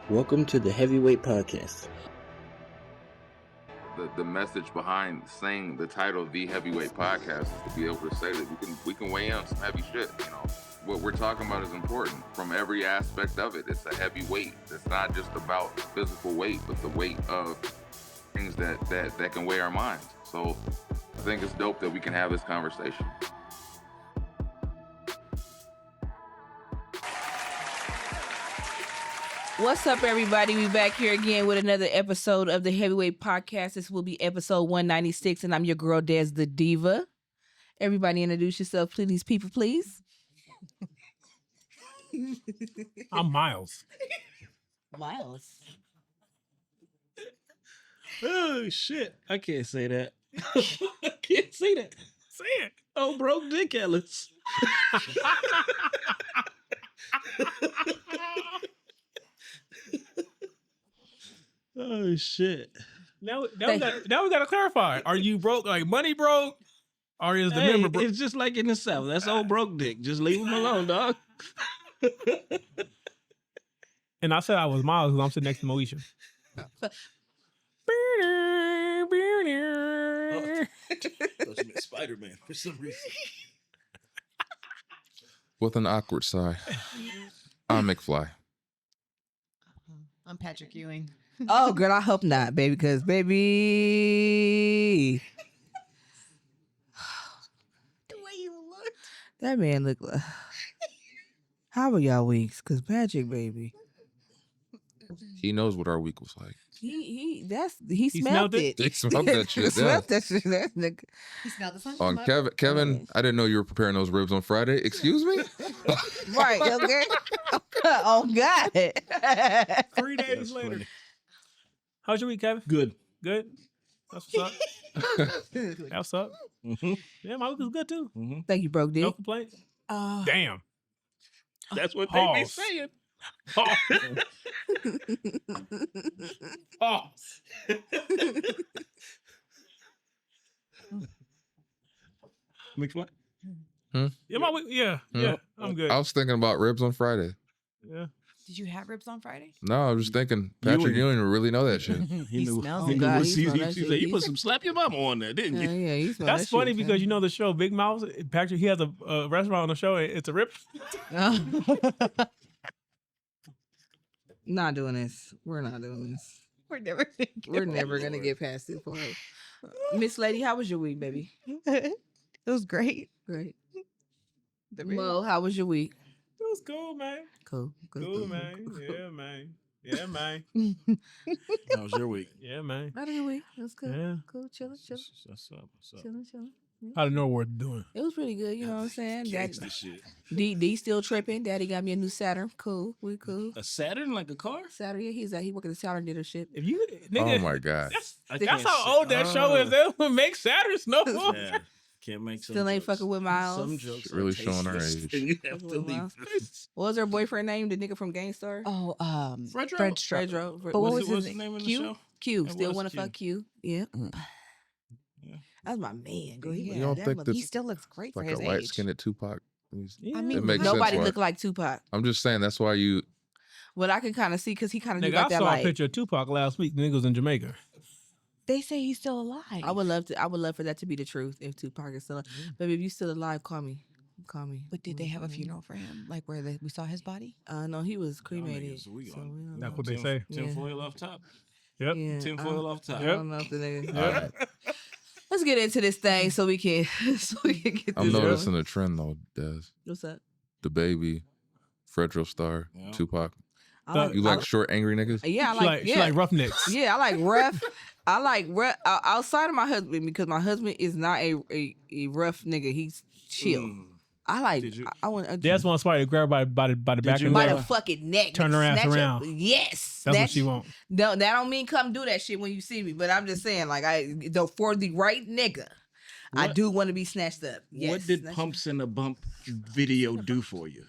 Welcome to the Heavyweight Podcast. The message behind saying the title of the Heavyweight Podcast is to be able to say that we can weigh in on some heavy shit. You know, what we're talking about is important from every aspect of it. It's a heavy weight. It's not just about physical weight, but the weight of things that can weigh our minds. So I think it's dope that we can have this conversation. What's up, everybody? We back here again with another episode of the Heavyweight Podcast. This will be episode 196, and I'm your girl, Des the Diva. Everybody introduce yourself, please, people, please. I'm Miles. Miles. Oh, shit. I can't say that. I can't say that. Say it. Oh, broke Dick Ellis. Oh, shit. Now we gotta clarify. Are you broke, like money broke? Or is the member broke? It's just like in the South. That's old broke dick. Just leave him alone, dog. And I said I was Miles because I'm sitting next to Moesha. Thought you meant Spider-Man for some reason. With an awkward sigh, I'm McFly. I'm Patrick Ewing. Oh, girl, I hope not, baby, because, baby, The way you look. that man look like... How are y'all weeks? Because Patrick, baby, He knows what our week was like. he smelled smelled it. He smelled that shit. He smelled that shit. That nigga. He smelled the sun. On Kevin, I didn't know you were preparing those ribs on Friday. Excuse me? Right, okay? Oh, God. 3 days later. How's your week, Kevin? Good. Good? That's what's up. That's what's up. Mm-hmm. Yeah, my week was good too. Mm-hmm. Thank you, broke dick. No complaints. Damn. That's what they be Pause. saying. Pause. Pause. McFly? Yeah, my week. Yeah, yeah. I'm good. I was thinking about ribs on Friday. Yeah. Did you have ribs on Friday? No, I was just thinking Patrick Ewing would really know that shit. He smells He it. knew God, what he season. smelled that He shit. said, you put some slap your mama on there, didn't you? Yeah, he smelled That's that funny shit, because you know the show Big Mouth. Patrick, he has a restaurant on the show. It's a rip. Not doing this. We're not doing this. We're never gonna get We're never gonna get past this point. Miss Lady, how was your week, baby? It was great. Great. The Mo, how was your week? It was cool, man. Cool. Cool, man. Yeah, man. Yeah, man. How was your week? Yeah, man. Not a good week. It was cool. Yeah. Cool. Chilling. What's up? Chilling. How to know what we're doing. It was pretty good. You know what I'm saying? Daddy, Gangsta shit. D still tripping. Daddy got me a new Saturn. Cool. We cool. A Saturn, like a car? Saturn. Yeah, he working at the Saturn dealership. If you, nigga, Oh my God. that's how old that show is. They don't make Saturns no more. Yeah. Can't make some Still ain't jokes. fucking with Miles. Some jokes Really are showing her tasteless, age. and you have to Fucking with leave. Miles. What was her boyfriend name? The nigga from Gangstar? Oh, Fredro? Fredro. But what was What's his the name of the Q? show? Q. It Still was want to Q. fuck Q. Yeah. Yeah. That's my man. Girl. He Yeah, You don't that think mother- he that's still looks great for Like his a age. light-skinned Tupac. Yeah. I mean, It makes sense Nobody why. look like Tupac. I'm just saying that's why you. But I can kind of see because he kind of do Nigga, I like that. saw a Like picture of Tupac last week. The nigga was in Jamaica. They say he's still alive. I would love for that to be the truth. If Tupac is still alive. Baby, if you still alive, call me. But did they have a funeral for him? Like where we saw his body? No, he was Y'all cremated. niggas, we so on- we don't That's know. what they say. Yeah. Tinfoil off top. Yep. Yeah, Tinfoil off top. I don't know if the nigga. All right. Let's get into this thing so we can get I'm this noticing going. a trend though, Des. What's up? The Baby, Fredro Starr, Yeah. Tupac. I You like short, angry niggas? Yeah, I She like. she like roughnecks. Yeah, I like rough. I like rough outside of my husband because my husband is not a rough nigga. He's chill. Mm. I like. Did you- I want. That's one somebody to grab by the back you of the by neck. the fucking neck. Turn her ass snatch around. Yes, That's what snatch- she want. No, that don't mean come do that shit when you see me. But I'm just saying, like for the right nigga, I What- do want to be snatched up. Yes, What did snatched- Pumps in a Bump video do for you?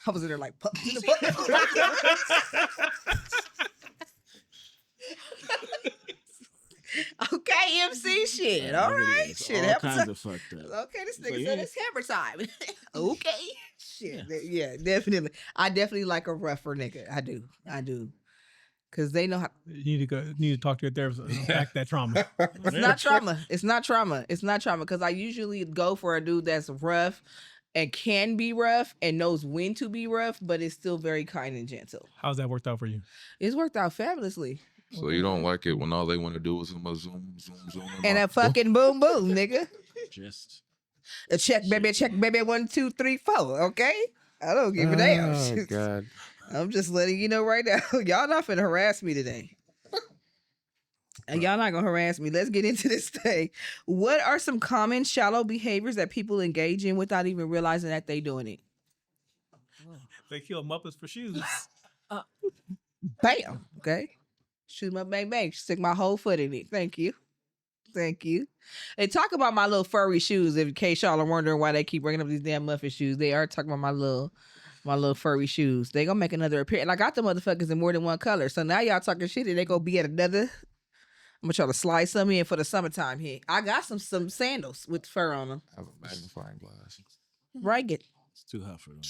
I was in there like pumps in the butt. Okay, MC shit. Yeah, All videos, right, shit. All hammer kinds time. of fucked up. Okay, this So, nigga yeah. said it's hammer time. Okay, shit. Yeah, definitely. I definitely like a rougher nigga. I do. because they know how. You need to talk to your therapist and unpack that trauma. It's not trauma. It's not trauma. It's not trauma because I usually go for a dude that's rough and can be rough and knows when to be rough, but it's still very kind and gentle. How's that worked out for you? It's worked out fabulously. So you don't like it when all they want to do is zoom. And a fucking boom boom, nigga. Just A check, baby, 1, 2, 3, 4. Okay, I don't give a damn. Oh God. I'm just letting you know right now. Y'all not finna harass me today. And y'all not gonna harass me. Let's get into this thing. What are some common shallow behaviors that people engage in without even realizing that they doing it? They kill Muppets for shoes. Bam. Okay. Shoot my bang bang. Stick my whole foot in it. Thank you. Thank you. And talk about my little furry shoes. In case y'all are wondering why they keep bringing up these damn Muffin shoes, they are talking about my little furry shoes. They gonna make another appearance. And I got the motherfuckers in more than one color. So now y'all talking shit and they gonna be at another. I'm gonna try to slide some in for the summertime here. I got some sandals with fur on them. I have a magnifying glass. Bring it. it's too hot for them.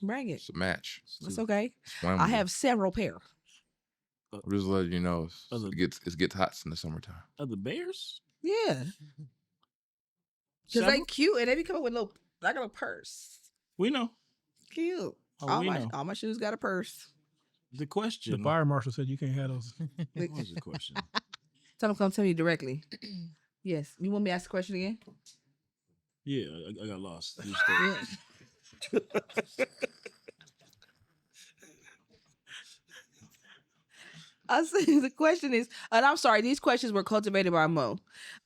Bring it. It's a match. It's okay. Flammable. I have several pair. I'm just letting you know Other- it gets hot in the summertime. Are the bears? Yeah. Because they cute and they be coming with like a little purse. We know. Cute. Oh, we know. All my shoes got a purse. The question. The fire marshal said you can't have those. What was the question? Tell them come tell me directly. Yes. You want me to ask the question again? Yeah, I got lost. You Yeah. I see the question is, and I'm sorry, these questions were cultivated by Mo.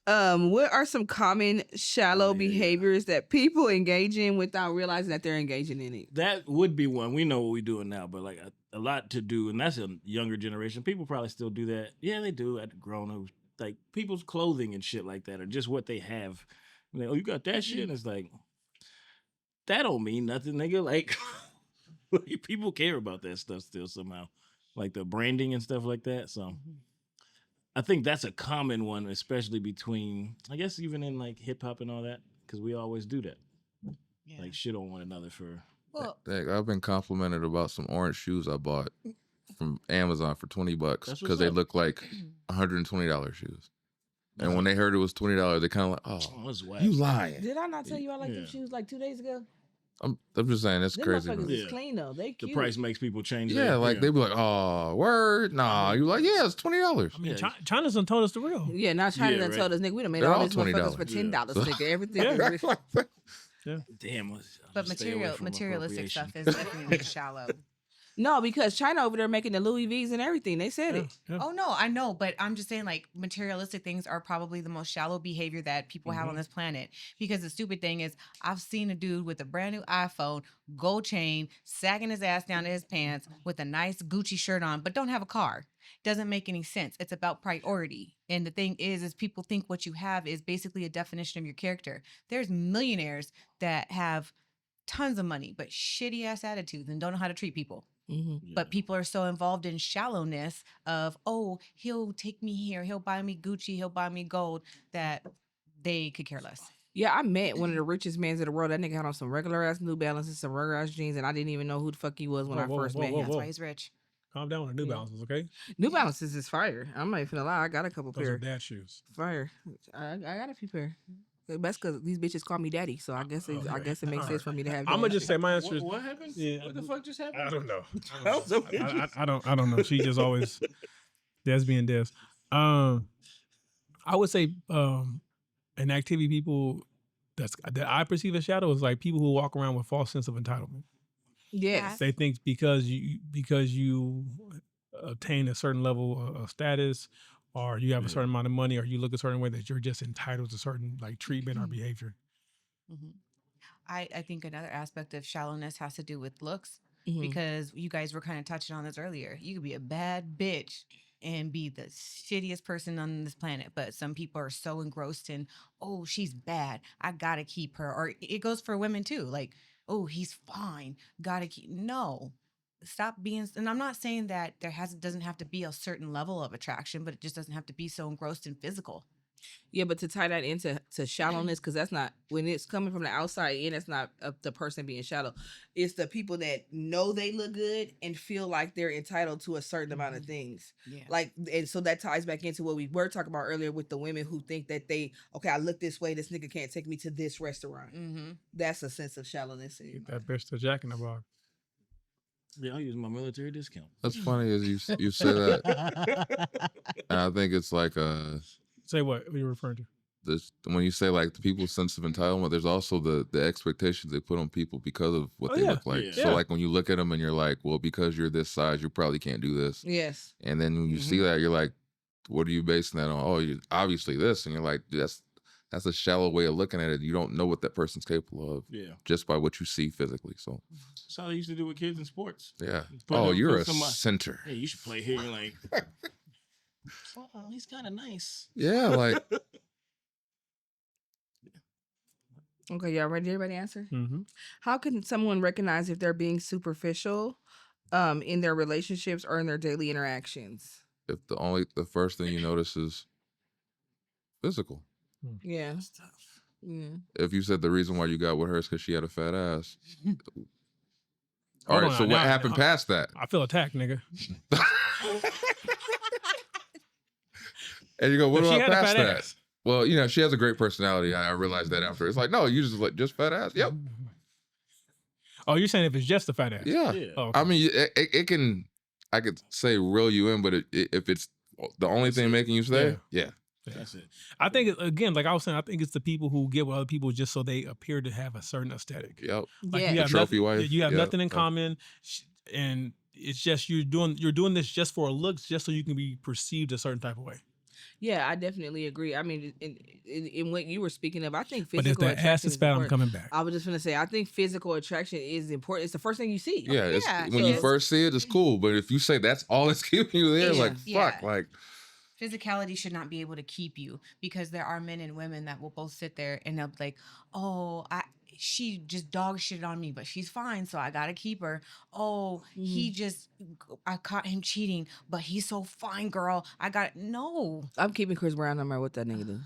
What are some common shallow behaviors that people engage in without realizing that they're engaging in it? That would be one. We know what we're doing now, but like a lot to do, and that's a younger generation. People probably still do that. Yeah, they do at grown-ups. Like people's clothing and shit like that, or just what they have. Like, oh, you got that shit? And it's like, that don't mean nothing, nigga. Like, people care about that stuff still somehow. Like the branding and stuff like that. So I think that's a common one, especially between, I guess, even in like hip hop and all that, because we always do that. Yeah. Like shit on one another for. Well, Dang, I've been complimented about some orange shoes I bought from Amazon for $20 That's what's because they up. look like $120 shoes. And when they heard it was $20, they kind of like, Oh, oh, that's whack. you lying. Did I not tell you I like them Yeah. shoes like 2 days ago? I'm just saying that's Them crazy. motherfuckers man. is Yeah. clean though. They The cute. price makes people change. Yeah, their- like they be like, oh, word, nah. You like, yeah, it's $20. I mean, Yeah. China's done told us the real. Yeah, now China Yeah, done right. told us, nigga, we done made They're all all these motherfuckers $20. for $10, Yeah. nigga. Everything. Yeah. Damn. I'll but just stay away from materialistic stuff is appropriation. definitely shallow. No, because China over there making the Louis V's and everything. They said it. Yeah. Oh no, I know, but I'm just saying like materialistic things are probably the most shallow behavior that people have on this planet. Because the stupid thing is I've seen a dude with a brand new iPhone, gold chain, sagging his ass down to his pants with a nice Gucci shirt on, but don't have a car. Doesn't make any sense. It's about priority. And the thing is people think what you have is basically a definition of your character. There's millionaires that have tons of money, but shitty ass attitudes and don't know how to treat people. Mm-hmm. But people are so involved in shallowness of, oh, he'll take me here, he'll buy me Gucci, he'll buy me gold, that they could care less. Yeah, I met one of the richest men in the world. That nigga had on some regular ass New Balances, some regular ass jeans, and I didn't even know who the fuck he was when I first met him. That's why he's rich. Calm down with the New Yeah. Balances, okay? New Balances is fire. I'm not even gonna lie. I got a couple Those pair. are dad shoes. Fire. I got a few pair. That's because these bitches call me daddy, so I guess it makes Alright. sense for me to have. I'm gonna daddy. just say my answer is What happened? Yeah. What the fuck just happened? I don't know. I was so I don't know. She just always Des being Des. I would say an activity people that I perceive as shadow is like people who walk around with false sense of entitlement. Yes. They think because you obtain a certain level of status or you have a certain amount of money or you look a certain way that you're just entitled to certain like treatment or behavior. Mm-hmm. I think another aspect of shallowness has to do with looks Mhm. because you guys were kind of touching on this earlier. You could be a bad bitch and be the shittiest person on this planet, but some people are so engrossed in, oh, she's bad, I gotta keep her. Or it goes for women too, like, oh, he's fine, gotta keep. No, stop being. And I'm not saying that doesn't have to be a certain level of attraction, but it just doesn't have to be so engrossed in physical. Yeah, but to tie that into shallowness, because that's not when it's coming from the outside in. It's not the person being shallow. It's the people that know they look good and feel like they're entitled to a certain amount of things. Yeah. Like, and so that ties back into what we were talking about earlier with the women who think that I look this way, this nigga can't take me to this restaurant. That's a sense of shallowness. Get that bitch to Jack in the Box. Yeah, I'll use my military discount. That's funny as you say that. And I think it's like Say what you're referring to. this when you say like the people's sense of entitlement, there's also the expectations they put on people because of what they look like. Yeah. So like when you look at them and you're like, well, because you're this size, you probably can't do this. Yes. And then when you see that, you're like, what are you basing that on? Oh, you obviously this, and you're like, that's a shallow way of looking at it. You don't know what that person's capable of. Yeah. Just by what you see physically. So That's how they used to do with kids in sports. yeah. Put Oh, them- you're put a somebody- center. Hey, you should play here. You're like, oh, he's kind of nice. Yeah, like Okay, y'all ready? Everybody answer? Mm-hmm. How can someone recognize if they're being superficial in their relationships or in their daily interactions? if the first thing you notice is physical. Yeah. That's tough. Yeah. If you said the reason why you got with her is because she had a fat ass. All Hold right, on, so now- what happened past that? I feel attacked, nigga. And you go, what If she about had a past fat that? ass. Well, you know, she has a great personality. I realized that after. It's like, no, you just fat ass. Yep. Oh, you're saying if it's just a fat ass? Yeah. Yeah. Oh, okay. I mean, it can, I could say reel you in, but if it's the only thing making you stay, yeah. That's it. I think again, like I was saying, I think it's the people who get with other people just so they appear to have a certain aesthetic. Yep. Like Yeah. you have trophy nothing, wife. You have Yeah. nothing in common, and it's just you're doing this just for looks, just so you can be perceived a certain type of way. Yeah, I definitely agree. I mean, in what you were speaking of, I think But physical if that attraction ass is is fat, I'm important. coming back. I was just gonna say, I think physical attraction is important. It's the first thing you see. Yeah. It's, Yeah, when you so- first see it, it's cool. But if you say that's all it's keeping you there, Yeah. like, Yeah. fuck, like, Physicality should not be able to keep you, because there are men and women that will both sit there and they'll be like, oh, she just dog shit on me, but she's fine, so I gotta keep her. Oh, I caught him cheating, but he's so fine, girl. No. I'm keeping Chris Brown no matter what that nigga do.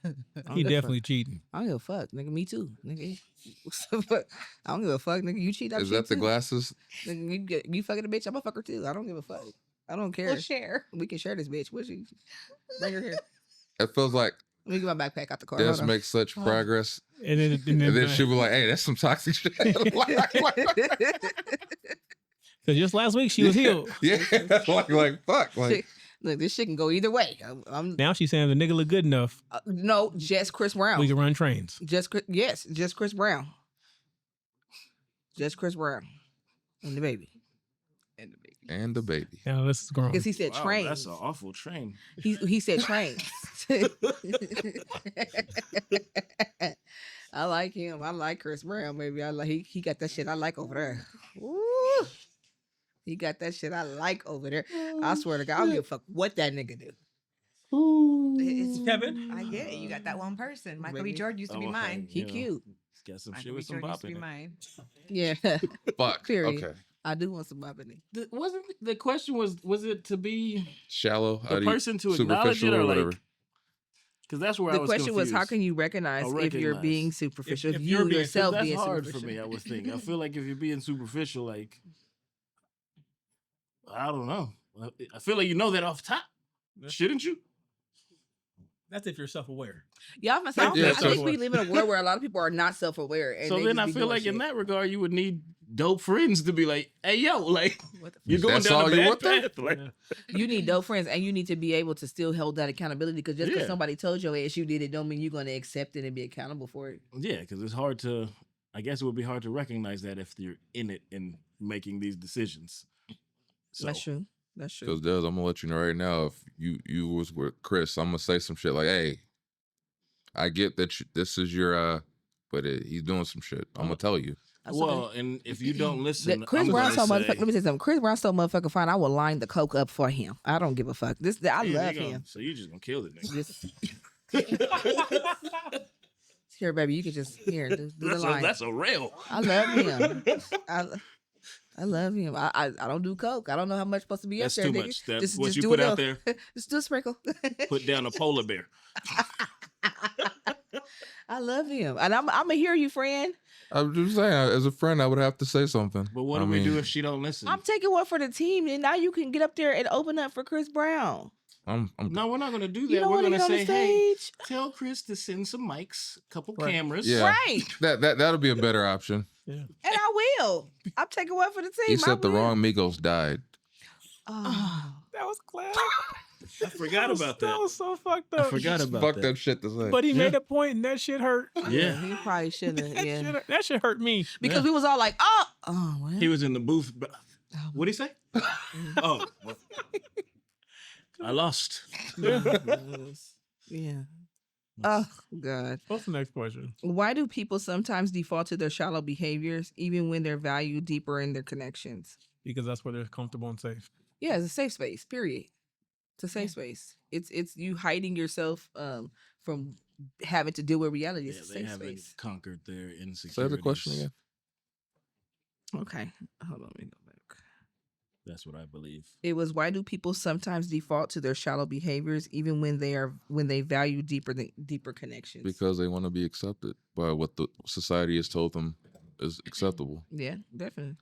I don't He give a definitely cheating. fuck. I don't give a fuck, nigga. Me too, nigga. I don't give a fuck, nigga. You cheat, I is cheat that the too. glasses? Nigga, you fucking a bitch, I'm a fucker too. I don't give a fuck. I don't care. We'll share. We can share this bitch. What she? Bring her here. It feels like Let me get my backpack out the car. Des Hold on. makes such progress. And then, And then she'll be like, hey, that's some toxic shit. because just last week she was healed. Yeah, like fuck, like Look, this shit can go either way. Now she's saying the nigga look good enough, No, just Chris Brown. we can run trains. Just Chris Brown. Just Chris Brown and the baby. and the baby. Now this is growing. Because he said Wow, trains. That's an awful train. He said trains. I like him. I like Chris Brown, baby. I like he got that shit I like over there. Ooh. He got that shit I like over there. I swear to God, I don't give a fuck what that nigga do. It's Kevin? I get it. You got that one person. Michael B. Baby. Jordan used to be Oh, okay. mine. He You know, cute. Got some Michael shit B. with some Jordan used bop to be in it. mine. Yeah. Fuck. Period. Okay. I do want some bop in it. Wasn't the question was it to be Shallow. the person to acknowledge it superficial or or like? whatever. Because that's where I The was question was, how confused. can you recognize Oh, if you're recognize. being superficial? If, If you you're being, 'cause yourself that's being hard superficial. for me. I would think. I feel like if you're being superficial, like I don't know. I feel like you know that off top, shouldn't you? That's if you're self-aware. Yeah, I Yeah, think we live in a world where a lot of people are not self-aware. And So they then just I be feel doing like in shit. that regard, you would need dope friends to be like, "Hey, yo, like What the you're going That's down all the you bad want, though? path." Like, You need dope friends, and you need to be able to still hold that accountability. Because just because Yeah. somebody told your ass you did it, don't mean you're going to accept it and be accountable for it. yeah, because it's hard to. I guess it would be hard to recognize that if you're in it and making these decisions. So, That's true. That's true. Because Des, I'm gonna let you know right now. If you was with Chris, I'm gonna say some shit like, "Hey, I get that this is your but he's doing some shit. I'm gonna tell you." That's well, okay. and if you don't listen, That Chris I'm Brown gonna so say, motherfucker. Let me say something. Chris Brown so motherfucking fine. I will line the coke up for him. I don't give a fuck. I There you love go. him. So you just gonna kill the nigga. Just- Here, baby, you can just here do the line. That's a rail. I love him. I love him. I don't do coke. I don't know how much supposed to be That's up there, too nigga. much. That, Just what you do put a out little- there, Just do a sprinkle. put down a polar bear. I love him, and I'm gonna hear you, friend. I'm just saying, as a friend, I would have to say something. But what do we do if she don't listen? I'm taking one for the team, and now you can get up there and open up for Chris Brown. No, we're not going to do that. You don't We're want to going to get on the say, hey, stage, tell Chris to send some mics, a couple Right. cameras. Yeah. right? that'll be a better option. Yeah. And I will. I'm taking one for the team. He I said the will. wrong Migos died. Oh. That was class. I forgot about That that. was so fucked I up. forgot about Fucked that. up shit to say. But he made Yeah. a point, and that shit hurt. Yeah. He probably shouldn't have. Yeah, That shit hurt me. because Yeah. we was all like, oh, well. He was in the booth. What'd he say? Oh. well, I lost. Yeah. Oh God. What's the next question? Why do people sometimes default to their shallow behaviors even when they're valued deeper in their connections? Because that's where they're comfortable and safe. Yeah, it's a safe space, period. It's a safe space. It's you hiding yourself from having to deal with reality. Yeah, It's a they safe haven't space. conquered their insecurities. Say the question again. Okay. Hold on, let me go back. That's what I believe. It was why do people sometimes default to their shallow behaviors even when they value deeper connections? Because they want to be accepted by what the society has told them is acceptable. Yeah, definitely.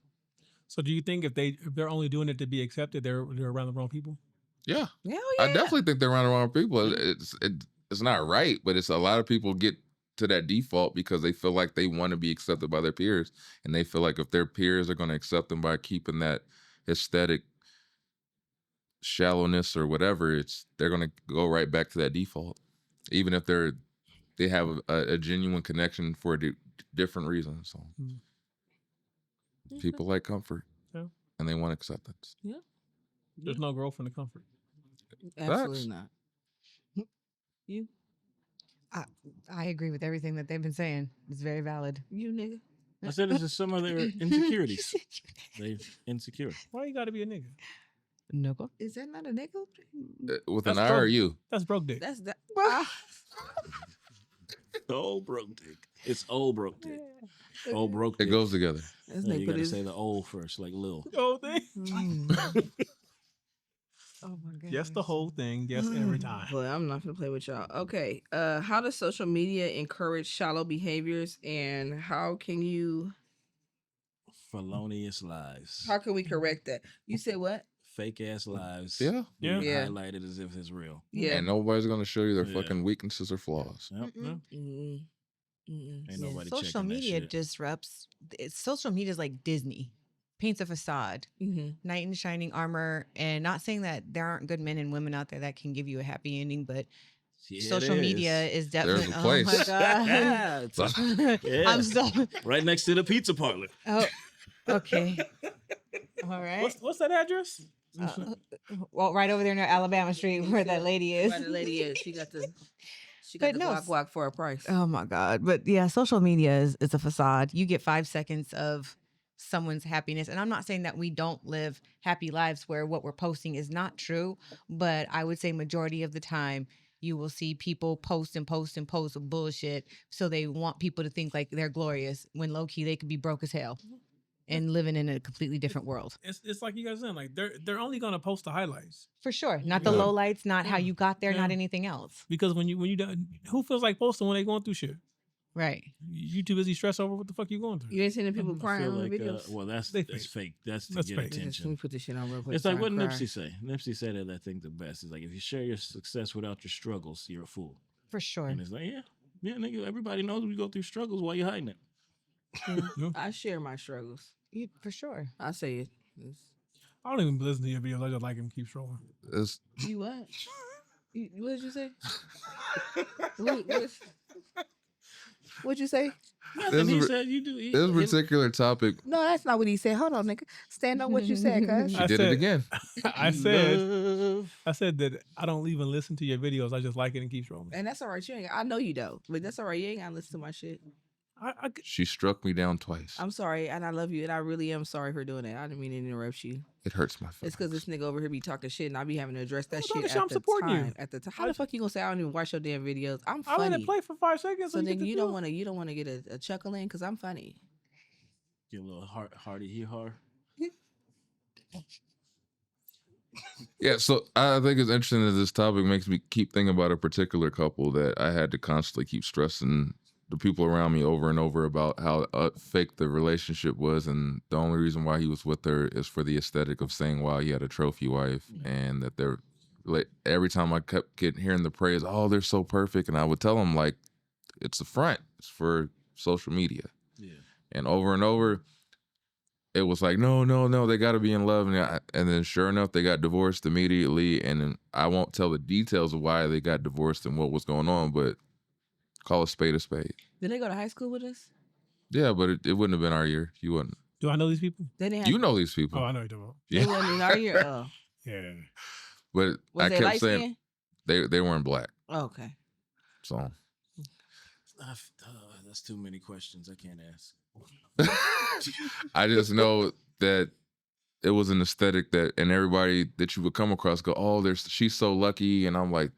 So do you think if they're only doing it to be accepted, they're around the wrong people? Yeah, Hell yeah. I definitely think they're around the wrong people. It's not right, but it's a lot of people get to that default because they feel like they want to be accepted by their peers, and they feel like if their peers are going to accept them by keeping that aesthetic shallowness or whatever, they're going to go right back to that default, even if they have a genuine connection for different reasons. So people like comfort, Yeah. and they want acceptance. There's no growth in the comfort. Absolutely Facts. not. You I agree with everything that they've been saying. It's very valid. you nigga. I said this is some of their insecurities. They insecure. Why you gotta be a nigga? Knuckle. Is that not a nigga? With That's an I or broke. you? That's broke dick. That's that. The old broke dick. It's old broke dick. Old broke It dick. goes together. That's Yeah, nigga you put gotta his. say the old first, like Lil. Oh, thing. Mm. Oh my god. Yes, the whole thing. Yes, every time. Boy, I'm not gonna play with y'all. Okay. How does social media encourage shallow behaviors, and how can Felonious lies. we correct that? You said what? Fake ass lies. Yeah. Yeah. Yeah. Highlighted as if it's real. Yeah. And nobody's going to show you their Yeah. fucking weaknesses or flaws. Yep. Mm-mm. Mm-mm. Mm-mm. Ain't Yeah, nobody social checking that media shit. disrupts. Social media is like Disney, paints a facade, Mhm. knight in shining armor, and not saying that there aren't good men and women out there that can give you a happy ending, but Yeah, social it media is. is definitely. a Oh place. my god! Yeah, it's yeah. I'm so. right next to the pizza parlor. Oh, okay. All right. What's that address? Well, right over there near Alabama Street, where that lady is. Where the lady is. She got the But no, guac for a price. Oh my God. But yeah, social media is a facade. You get 5 seconds of someone's happiness. And I'm not saying that we don't live happy lives where what we're posting is not true, but I would say majority of the time you will see people post and post and post bullshit. So they want people to think like they're glorious when low key they could be broke as hell and living in a completely different world. It's like you guys saying, like they're only gonna post the highlights For sure. Not the Yeah. low lights, not how you got there, not Yeah. anything else. because when you done, who feels like posting when they going through shit? Right. You too busy stressed over what the fuck you going through. You ain't seen the people I crying feel on like, the videos. well, that's They fake. That's to That's get fake. Let me attention. put this shit on real quick. It's so like I what cry. Nipsey say. Nipsey said it. I think the best is like if you share your success without your struggles, you're a fool. For sure. And it's like, yeah, nigga. Everybody knows we go through struggles. Why you hiding it? I share my struggles. For sure. I say it. It's- I don't even listen to your videos. I just like him. Keep scrolling. It's, You what? What did you say? What'd you say? Nothing. He This- said you do. this particular topic, No, that's not what he said. Hold on, nigga. Stand on what you said, cuz. she I did said- it again. I said that I don't even listen to your videos. I just like it and keep scrolling. And that's all right. You ain't. I know you don't, but that's all right. You ain't gotta listen to my shit. She struck me down twice. I'm sorry, and I love you, and I really am sorry for doing that. I didn't mean to interrupt you. It hurts my It's feelings. because this nigga over here be talking shit, and I be having to address that Well, shit I'm at the supporting you. time. At the time, how the fuck you gonna say I don't even watch your damn videos? I'm I let funny. it play for 5 seconds. So you then get the you feel. don't want to get a chuckle in because I'm funny. Get a little hearty hee har. Yeah, so I think it's interesting that this topic makes me keep thinking about a particular couple that I had to constantly keep stressing the people around me over and over about how fake the relationship was, and the only reason why he was with her is for the aesthetic of saying, wow, he had a trophy wife, and that they're like, every time I kept hearing the praise, oh, they're so perfect, and I would tell him, like, it's a front, it's for social media. Yeah. And over, it was like, no, they got to be in love. And then sure enough, they got divorced immediately. And then I won't tell the details of why they got divorced and what was going on, but call a spade a spade. Did they go to high school with us? Yeah, but it wouldn't have been our year. You wouldn't. Do I know these people? They didn't have. You know these people. Oh, I know you're talking about. They Yeah. wasn't in our year. Oh. Yeah. But Was I they kept light saying they weren't black. Oh, okay. So That's too many questions. I can't ask. I just know that it was an aesthetic that, and everybody that you would come across go, oh, she's so lucky. And I'm like,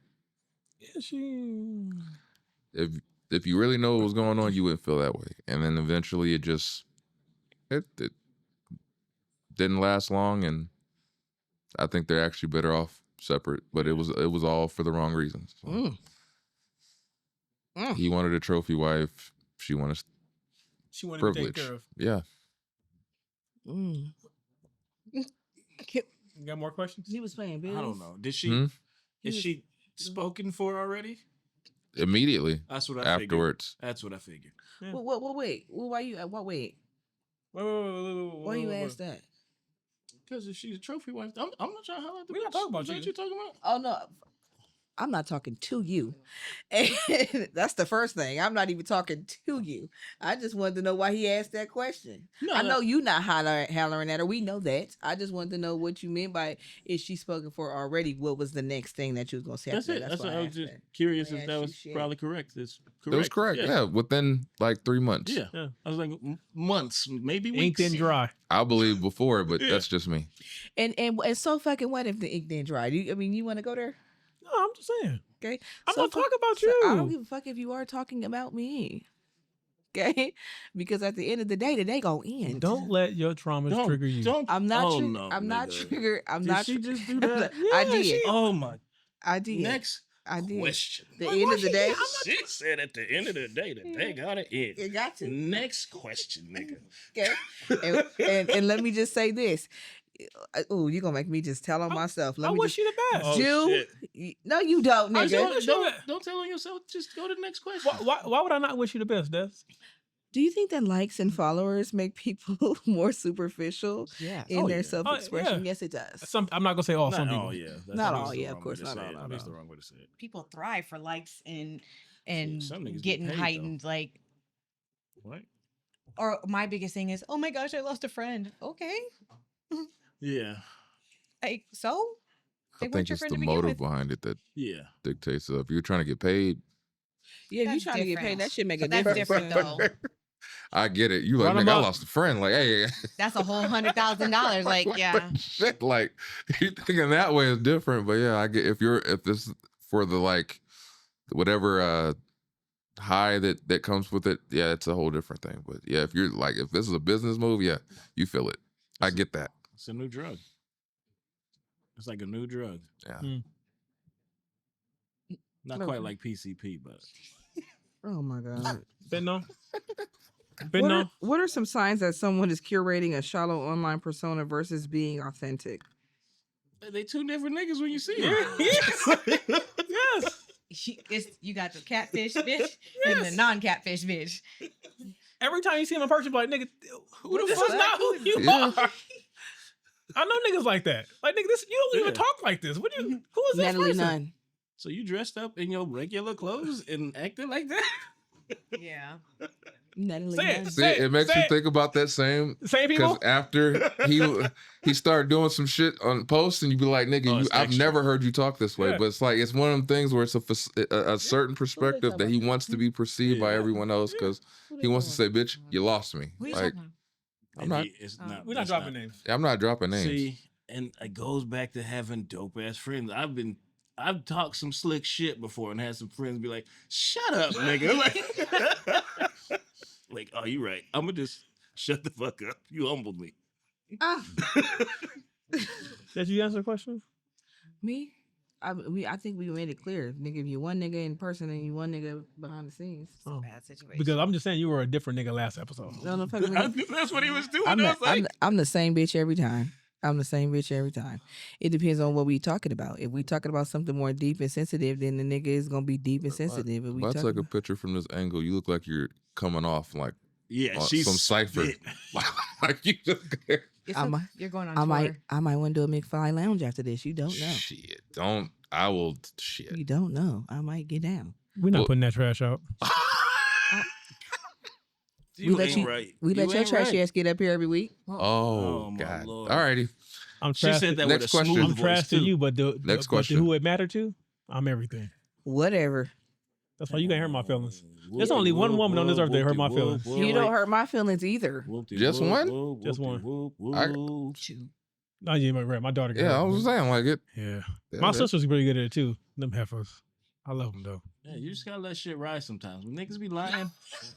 Yeah, she. if you really know what was going on, you wouldn't feel that way. And then eventually it didn't last long, and I think they're actually better off separate. But it was all for the wrong reasons. So. He wanted a trophy wife. She wanted privilege. To take care of. Yeah. You got more questions? He was playing bills. I don't know. Did she? Is she spoken for already? Immediately. That's what I afterwards. figured. That's what I figured. Yeah. Well, wait. Well, why you? What? Wait. Why you asked that? Because if she's a trophy wife, I'm not trying to highlight the We not bitch. talking about Is that you. what you talking about? Oh no, I'm not talking to you. And that's the first thing. I'm not even talking to you. I just wanted to know why he asked that question. No, I know you not hollering at her. We know that. I just wanted to know what you meant by is she spoken for already? What was the next thing that you was gonna say? That's after it. that? That's why what I was asked just that. curious I if asked that you was shit. probably correct. It's correct. It was correct. Yeah. Within like 3 months. Yeah. Yeah. I was like months, maybe weeks. Inked and dry. I believe before, but Yeah. that's just me. And so fucking what if the ink didn't dry? You want to go there? No, I'm just saying. Okay. I'm So not talking about so you. I don't give a fuck if you are talking about me. Okay? Because at the end of the day gonna end. Don't let your traumas trigger you. Don't. I'm not Oh, triggered. no, I'm not nigga. triggered. I'm Did not she tri- just do that? I Yeah, did. she- Oh my. I did. Next I did. question. The Like, end why of the she- day. She said at the end of the day that they gotta end. It got to. Next question, nigga. Okay. And let me just say this. Oh, you're gonna make me just tell on myself. I Let me wish just you the best. Oh, Jew. shit. No, you don't, I nigga. just- Don't tell on yourself. Just go to the next question. Why would I not wish you the best, Des? Do you think that likes and followers make people more superficial Yeah. in Oh, their yeah. self-expression? yeah. Yes, it does. I'm not gonna say all. Not Some all, people. yeah. Not that's all, the yeah, of wrong course, way to not say all, it. not That's all. the wrong way to say it. People thrive for likes and some niggas get getting paid, though. heightened. Like, What? or my biggest thing is, oh my gosh, I lost a friend. Okay, Yeah. like so. I They weren't think your it's friend the to begin motive with. behind it that Yeah. dictates it. If you're trying to get paid, Yeah, if you That's trying to get paid, different. that should make a That's difference. different though. I get it. You like, Run 'em nigga, I up. lost a friend. Like, hey, That's a whole $100,000. Like, what yeah. the shit? Like, you thinking that way is different. But yeah, I get if this is for the like whatever high that comes with it, yeah, it's a whole different thing. But yeah, if you're like if this is a business move, yeah, you feel it. I get that. It's a new drug. It's like a new drug. Yeah. Not quite like PCP, but Oh my god. Fentanyl. What Fentanyl. are, what are some signs that someone is curating a shallow online persona versus being authentic? they two different niggas when you see them. Yes. You got the catfish bitch and the non-catfish bitch. Every time you see him in person, you're like, nigga, Who the this fuck? is not who you Yeah. are. I know niggas like that. Like, nigga, this you don't even Yeah. talk like this. Who is this Natalie person? Nunn. So you dressed up in your regular clothes and acting like that? Yeah. Natalie Say it. Nunn. See, Say it, it makes say you it. think about that same Same because people. after he started doing some shit on posts, and you be like, nigga, Oh, it's I've extra. never heard you talk this way. Yeah. But it's like it's one of them things where it's a certain perspective that he wants to be perceived by Yeah. everyone else because he wants to say, bitch, you lost me. Who you Like talking about? I'm And not. it's Oh. not We're not that's dropping names. I'm not dropping names. See, and it goes back to having dope ass friends. I've talked some slick shit before and had some friends be like, "Shut up, nigga!" Like, oh, you right. I'm gonna just shut the fuck up. You humbled me. Ah, Did you answer the question? me? I think we made it clear, nigga. If you one nigga in person and you one nigga behind the scenes, Oh. Bad situation. Because I'm just saying you were a different nigga last episode. no, no, fucking nigga. That's what he was doing. I'm I the, was like, I'm the same bitch every time. I'm the same bitch every time. It depends on what we talking about. If we talking about something more deep and sensitive, then the nigga is gonna be deep and sensitive. If we If I talking take a picture from this angle, you look like you're coming off like yeah, on she's some cipher. spit. Like you just You're going on I tour. might want to do a McFly lounge after this. You don't know. Shit. Don't. I will. Shit. You don't know. I might get down. We're not Well- putting that trash out. You let ain't you- right. We let You your ain't trash right. ass get up here every week. Oh, Oh, my God. Lord. Alrighty. I'm She trash. said that Next with a question. smooth I'm trash voice to too. you, but Next but question. to who it matter to, I'm everything. Whatever. That's why you can't hurt my feelings. There's only one woman on this earth that hurt my feelings. You don't hurt my feelings either. Just one? Just one. I- No, you might right. My daughter. got Yeah, I hurt. was saying like it. Yeah. Yeah, My that- sister's pretty good at it too. Them heifers. I love them though. Yeah, you just gotta let shit rise sometimes. When niggas be lying,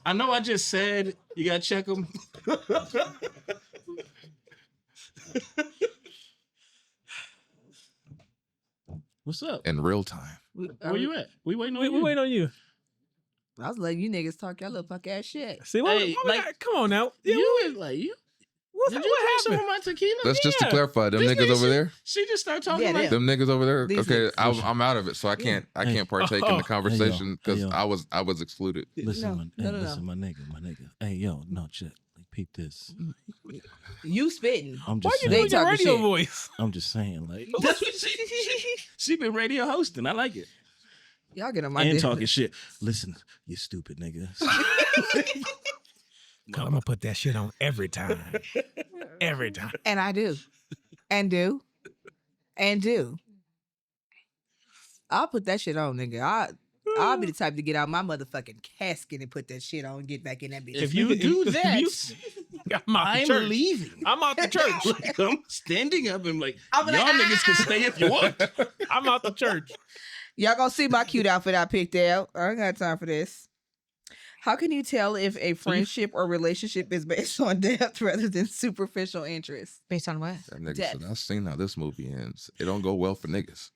I know I just said you gotta check them. What's up? in real time. Where you at? We waiting on We you. wait on you. I was letting you niggas talk your little punk ass shit. See what? Hey, what we like- got? Come on now. Yeah, You is like you. what's, Did what you drink some happened? of my tequila? That's just to Yeah. clarify. Them This niggas nigga over shit- there. She just started talking Yeah, like Them niggas over there. These Okay, niggas. I'm out of it, so I can't Hey. partake in the conversation because Hey, yo. I was excluded. Listen, No, no, no, listen, my nigga. Hey, yo, no, check. Like, peep this. You spitting. I'm Why just you They doing saying. your talking radio shit. voice? I'm just saying, like that's what she been radio hosting. I like it. Y'all get on my And dick. talking shit. Listen, you stupid nigga. I'm gonna put that shit on every time. Every time. And I do. And do. And do. I'll put that shit on, nigga. I'll be the type to get out my motherfucking casket and put that shit on and get back in that bitch. If you do that, I'm out the I'm church. leaving. I'm out the church. Like, I'm standing up and like, I'm y'all like, niggas can stay if you want. I'm out the church. Y'all gonna see my cute outfit I picked out. I ain't got time for this. How can you tell if a friendship or relationship is based on depth rather than superficial interest? Based on what? That nigga Death. said, I've seen how this movie ends. It don't go well for niggas.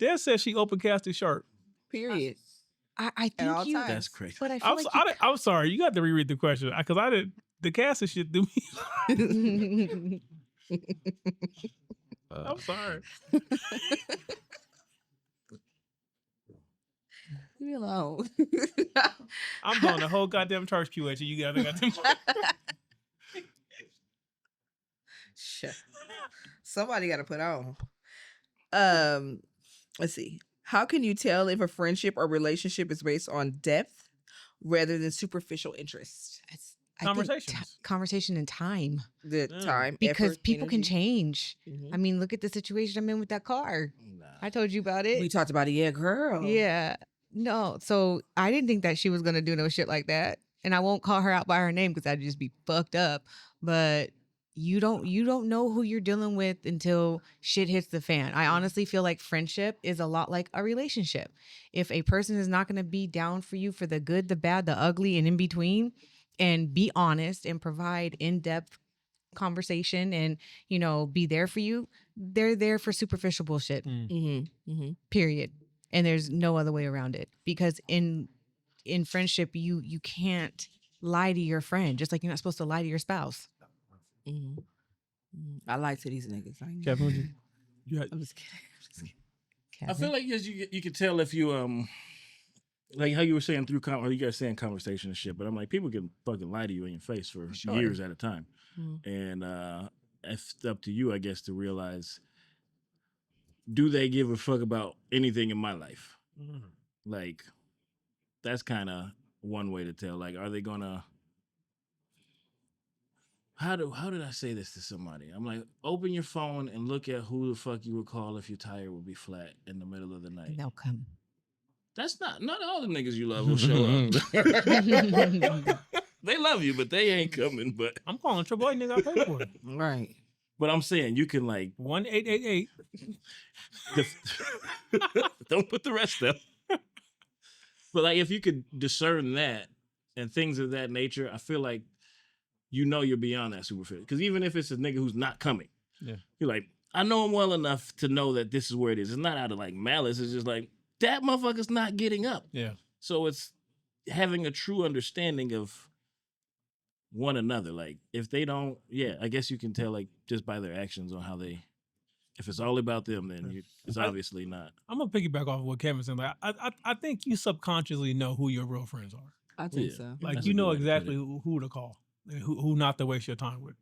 Dad said she open casted sharp. Period. I At all think you. times. That's crazy. But I feel like I'm sorry. You got to reread the question because I did the casting shit through me. I'm sorry. Leave me alone. I'm doing the whole goddamn church queue at you. You gotta got them. Shit. Somebody got to put on. Let's see. How can you tell if a friendship or relationship is based on depth rather than superficial interest? I think Conversations. conversation and time, The Yeah. time, because effort, people can energy. change. Mhm. I mean, look at the situation I'm in with that car. I told you about it. We talked about it, yeah, girl. Yeah. No. So I didn't think that she was gonna do no shit like that. And I won't call her out by her name because I'd just be fucked up. But you don't know who you're dealing with until shit hits the fan. I honestly feel like friendship is a lot like a relationship. If a person is not gonna be down for you for the good, the bad, the ugly, and in between, and be honest and provide in-depth conversation and, you know, be there for you, they're there for superficial bullshit. Mm-hmm. Mm-hmm. Period. And there's no other way around it, because in friendship you can't lie to your friend, just like you're not supposed to lie to your spouse. Mm-hmm. I lie to these niggas. I ain't- Kevin, would you had, I'm just kidding. I'm just kidding. I feel like yes, you can tell if you like how you were saying through or you guys saying conversation and shit, but I'm like, people can fucking lie to you in your face for Sure. years at a time. Mhm. And it's up to you, I guess, to realize, do they give a fuck about anything in my life? Like, that's kind of one way to tell. Like, are they gonna? How did I say this to somebody? I'm like, open your phone and look at who the fuck you would call if your tire would be flat in the middle of the night. They'll come. That's not all the niggas you love will show up. They love you, but they ain't coming. But I'm calling AAA, nigga. I pay for it. Right. I'm saying you can like 1-888. don't put the rest up. But like if you could discern that and things of that nature, I feel like you know you're beyond that superficial. Because even if it's a nigga who's not coming, Yeah. you're like, I know him well enough to know that this is where it is. It's not out of like malice. It's just like that motherfucker's not getting up. Yeah. So it's having a true understanding of one another. Like if they don't, I guess you can tell like just by their actions on how they. If it's all about them, then it's obviously not. I'm gonna piggyback off of what Kevin said. Like, I think you subconsciously know who your real friends are. I think so. Like That's you a know good way to put exactly it. who to call, and who not to waste your time with.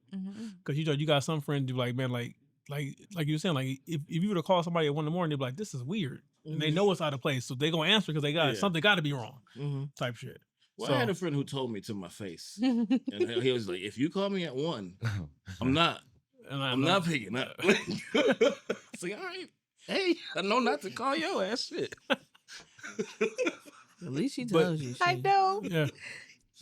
Because you got some friends who like, man, like you were saying, like if you were to call somebody at 1 a.m, they'd be like, this is weird, and they know it's out of place, so they gonna answer because they got something got to be wrong, type shit. Well, So- I had a friend who told me to my face, and he was like, "If you call me at 1, I'm not. And I'm not picking up." It's like, all right, hey, I know not to call your ass shit. At least she tells you. I know. Yeah.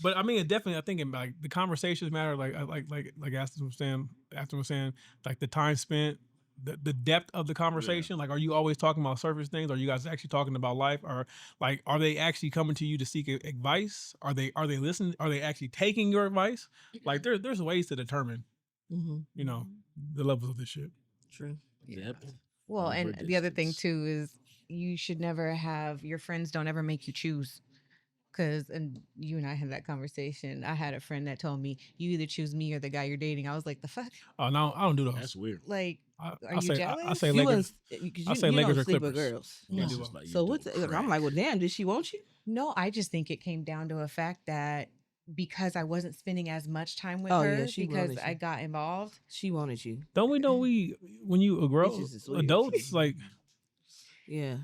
But I mean, it definitely, I think like the conversations matter. Like Aston was saying, like the time spent, the depth of the conversation. Like, are you always talking about surface things? Are you guys actually talking about life? Or like, are they actually coming to you to seek advice? Are they listening? Are they actually taking your advice? Like, there's ways to determine, you know, the levels of this shit. True. Yep. Well, Over and the other thing distance. too is you should never have your friends don't ever make you choose. Cause and you and I had that conversation. I had a friend that told me you either choose me or the guy you're dating. I was like, the fuck? Oh no, I don't do those. That's weird. Like, I you say jealous? I say You Lakers. wouldn't- I say you Lakers don't or sleep with Clippers. girls. That's No. just like you So what's? doing I'm crack. like, well, damn, did she want you? no, I just think it came down to a fact that because I wasn't spending as much time with Oh, her yeah, she because wanted I you. got involved. She wanted you. Don't we know when you grow Bitches is weird. adults like Yeah.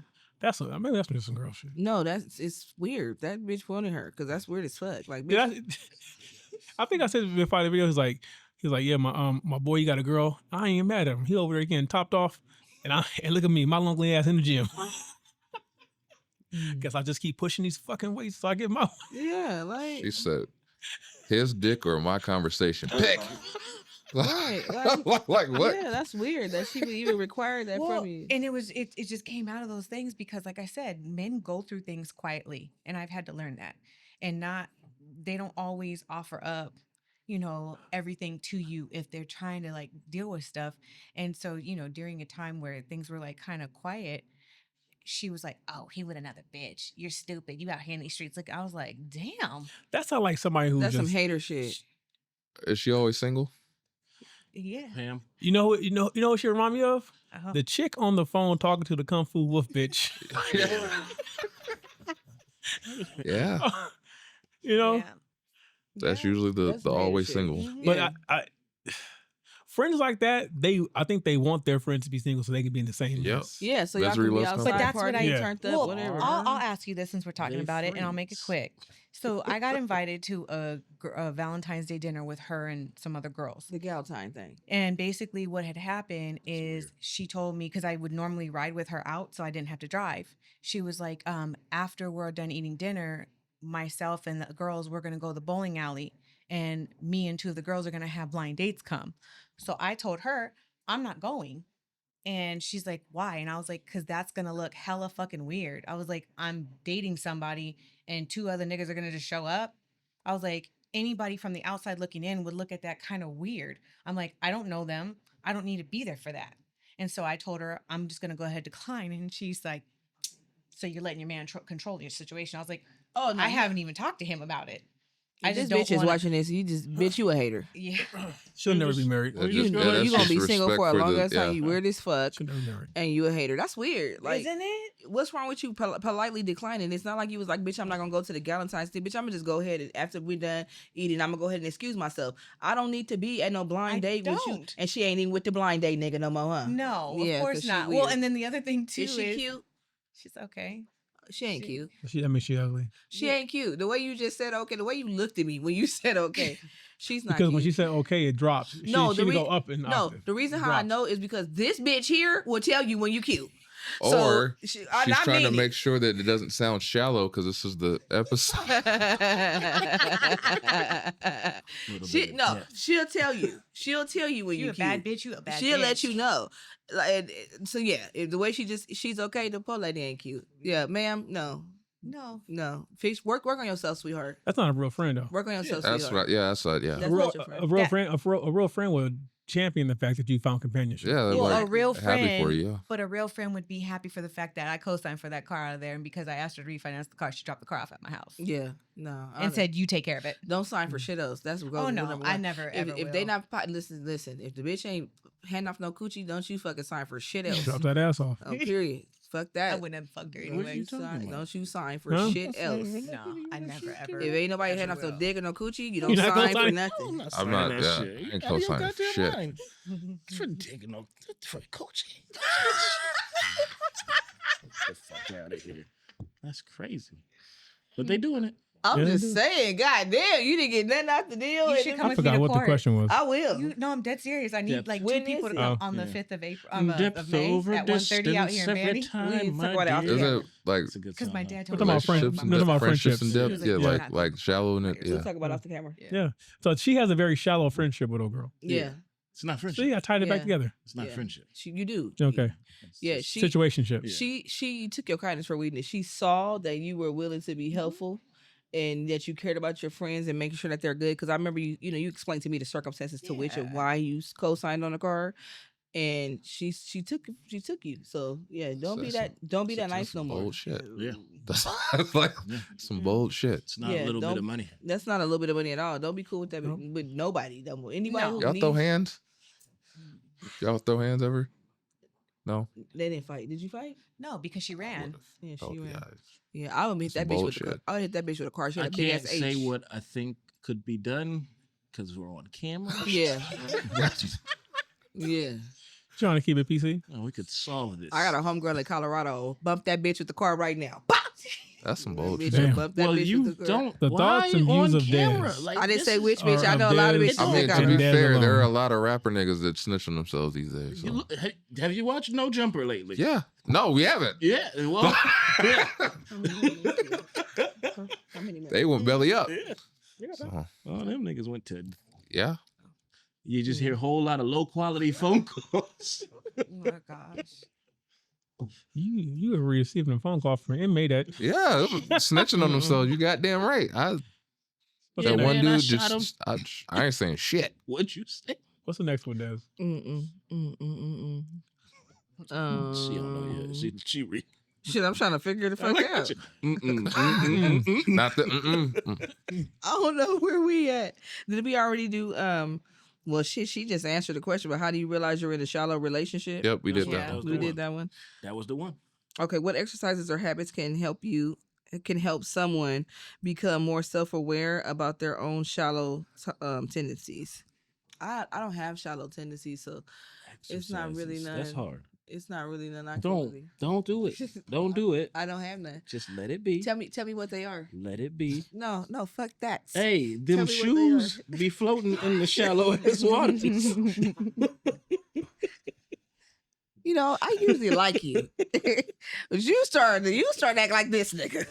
maybe that's just some girl shit. No, it's weird. That bitch wanted her because that's weird as fuck. Like, bitch, Yeah, I think I said it before the video. He's like, yeah, my boy, you got a girl. I ain't even mad at him. He over there getting topped off, and look at me, my lonely ass in the gym. Guess I just keep pushing these fucking weights so I get my. yeah, like, She said, his dick or my conversation. Pick. Right, like what? yeah, that's weird that she would even require that Well, from you. and it just came out of those things because, like I said, men go through things quietly, and I've had to learn that, and they don't always offer up, everything to you if they're trying to like deal with stuff. And so, during a time where things were like kind of quiet, she was like, "Oh, he with another bitch. You're stupid. You out here in these streets." Like, I was like, "Damn." That's not like somebody who That's some just hater shit. Is she always single? Yeah. Pam. you know what she remind me of? Uh-huh. The chick on the phone talking to the Kung Fu Wolf bitch. Yeah. Yeah. That's Yeah. usually That's the some hater always shit. single. Mhm. But Yeah. I friends like that, I think they want their friends to be single so they can be in the same Yep. mess. Yeah, so y'all Misery can be loves outside company. But that's what partying, I- Yeah. turned up, Well, whatever. I'll ask you this since we're talking They about it, and I'll make it friends. quick. So I got invited to a Valentine's Day dinner with her and some other girls. The Galtine thing. And basically, what had happened is weird. she told me, because I would normally ride with her out, so I didn't have to drive. She was like, after we're done eating dinner, myself and the girls, we're going to go to the bowling alley, and me and two of the girls are going to have blind dates come. So I told her, I'm not going. And she's like, why? And I was like, because that's going to look hella fucking weird. I was like, I'm dating somebody and two other niggas are going to just show up. I was like, anybody from the outside looking in would look at that kind of weird. I'm like, I don't know them. I don't need to be there for that. And so I told her, I'm just going to go ahead and decline. And she's like, so you're letting your man control your situation. I was like, Oh, no, I haven't even talked to him about it. I This just don't bitch is wanna- watching this. Bitch, you a hater. Yeah. She'll You never just- be married. That You just- know that's you gonna be disrespect single for a long the- ass time. yeah. You weird as fuck, She'll never be married. and you a hater. That's weird. Like, Isn't it? what's wrong with you politely declining? It's not like you was like, bitch, I'm not gonna go to the Galentine's Day. Bitch, I'm gonna just go ahead and after we're done eating, I'm gonna go ahead and excuse myself. I don't need to be at no blind I date with you. don't. And she ain't even with the blind date nigga no more, huh? No, Yeah, of 'cause course she not. weird. Well, and then the other thing too Is she cute? She's okay. She ain't She- cute. I mean, she ugly. She Yeah. ain't cute. The way you just said okay, the way you looked at me when you said okay, she's not Because cute. when she said okay, it drops. No, she the go rea- up and No, the reason how I know is because this bitch here will tell you when you cute. Or she's she's trying to make sure that it doesn't sound shallow because this is the episode. She'll tell you. She'll tell you when You you a cute. bad bitch. You a bad She'll bitch. let you know. Like, so yeah, if the way she's okay, the poor lady ain't cute. Yeah, ma'am, no. No. Work on yourself, sweetheart. That's not a real friend though. Work on yourself, That's sweetheart. right. Yeah, that's right. Yeah. That's not your friend. A real friend would champion the fact that you found companionship. Yeah, Well, like, a real friend, happy for you. but a real friend would be happy for the fact that I co-signed for that car out of there, and because I asked her to refinance the car, she dropped the car off at my house Yeah. No. and said, "You take care of it." don't sign for shit else. That's what goes. Oh no, number I one. never ever. If they not listen. If the bitch ain't handing off no coochie, don't you fucking sign for shit else. Drop that ass off. Period. Fuck I that. wouldn't have fucked her Don't anyway. you sign- about? Don't you sign for Huh? shit else. No, I never ever. If ain't nobody ever handing off no will. dick or no coochie, you don't You're not sign gonna for sign? nothing. I'm not- that yeah, shit. I You ain't out of your co-signing goddamn shit. mind. It's for taking no for coaching. Get the fuck out of here. That's crazy. But they doing it. I'm Yeah, they just do. saying, goddamn, you didn't get nothing out the deal. You and should it- come I with me forgot to what the court. question was. I will. No, I'm dead serious. I need Yeah. like When two people is to it? come on Yeah. the 5th of April Depth of May over at 1:30 out here in distance every Manny. time, We my talk about it after dear. Is Yeah. it like It's a good Because song. my dad We're told talking me about to friends. come friendships with and my None of our depth, friendships friendships. and He depth? was Yeah, like, like "We're not shallow and We'll yeah. talk about it off the camera. Yeah. So she has a very shallow friendship with old girl. Yeah. It's not friendship. See, I tied it back Yeah. together. It's not Yeah. friendship. You do. Okay. It's Yeah, just- she Situationship. Yeah. she took your kindness for weakness. She saw that you were willing to be helpful and that you cared about your friends and making sure that they're good. Because I remember you explained to me the circumstances to which and Yeah. why you co-signed on the car, and she took you. So yeah, don't be That's that nice no more. Bold shit. Yeah. That's like Yeah. some bold shit. It's not Yeah, a little bit don't- of money. That's not a little bit of money at all. Don't be cool with that No. with nobody. Anybody No. who Y'all needs, throw hands? Y'all throw hands ever? No. They didn't fight. Did you fight? No, because she ran. Yeah, she Oh, ran. yeah. Yeah, I would hit Some that bitch with bullshit. I would hit that bitch with a car. She I had a big can't ass say H. what I think could be done because we're on camera. Yeah, yeah. Trying to keep it PC. Oh, we could solve this. I got a homegirl in Colorado. Bump that bitch with the car right now. Bop! That's some Bitch, bullshit. Damn. bump that Well, bitch you with the car. don't. The why thoughts and on views of camera? Dez. Like, I didn't this say is- which bitch. I Or know a lot of Dez. bitches. I mean, that to got be And Dez fair, there are a alone. lot of rapper niggas that snitch on themselves these days. You so. look- have you watched No Jumper lately? Yeah. No, we haven't. Yeah. Well, yeah. How many minutes? They went belly up. Yeah. So, Oh, them niggas went to. yeah. You just hear a whole lot of low quality phone calls. Oh my gosh. You were receiving a phone call from an inmate that Yeah. Snitching on themselves. You goddamn right. what's, Yeah, the That next, one man, I dude shot just, I ain't saying shit. What'd you say? what's the next one, Des? She don't know yet. She read. Shit, I'm trying to figure the fuck out. Not the, mm-mm. I don't know where we at. Did we already do? Well, shit, she just answered the question. But how do you realize you're in a shallow relationship? Yep, we did Yeah. that one. We did that one. That was the one. Okay, what exercises or habits can help someone become more self-aware about their own shallow tendencies? I don't have shallow tendencies, so it's not really Exercises. none. That's hard. It's not really none. I can really- Don't do it. Don't do it. I don't have none. Just let it be. Tell me what they are. Let it be. No, fuck that. Hey, Tell them me what they shoes be floating in the shallow ass waters. You know, I usually like you. But you start acting like this nigga.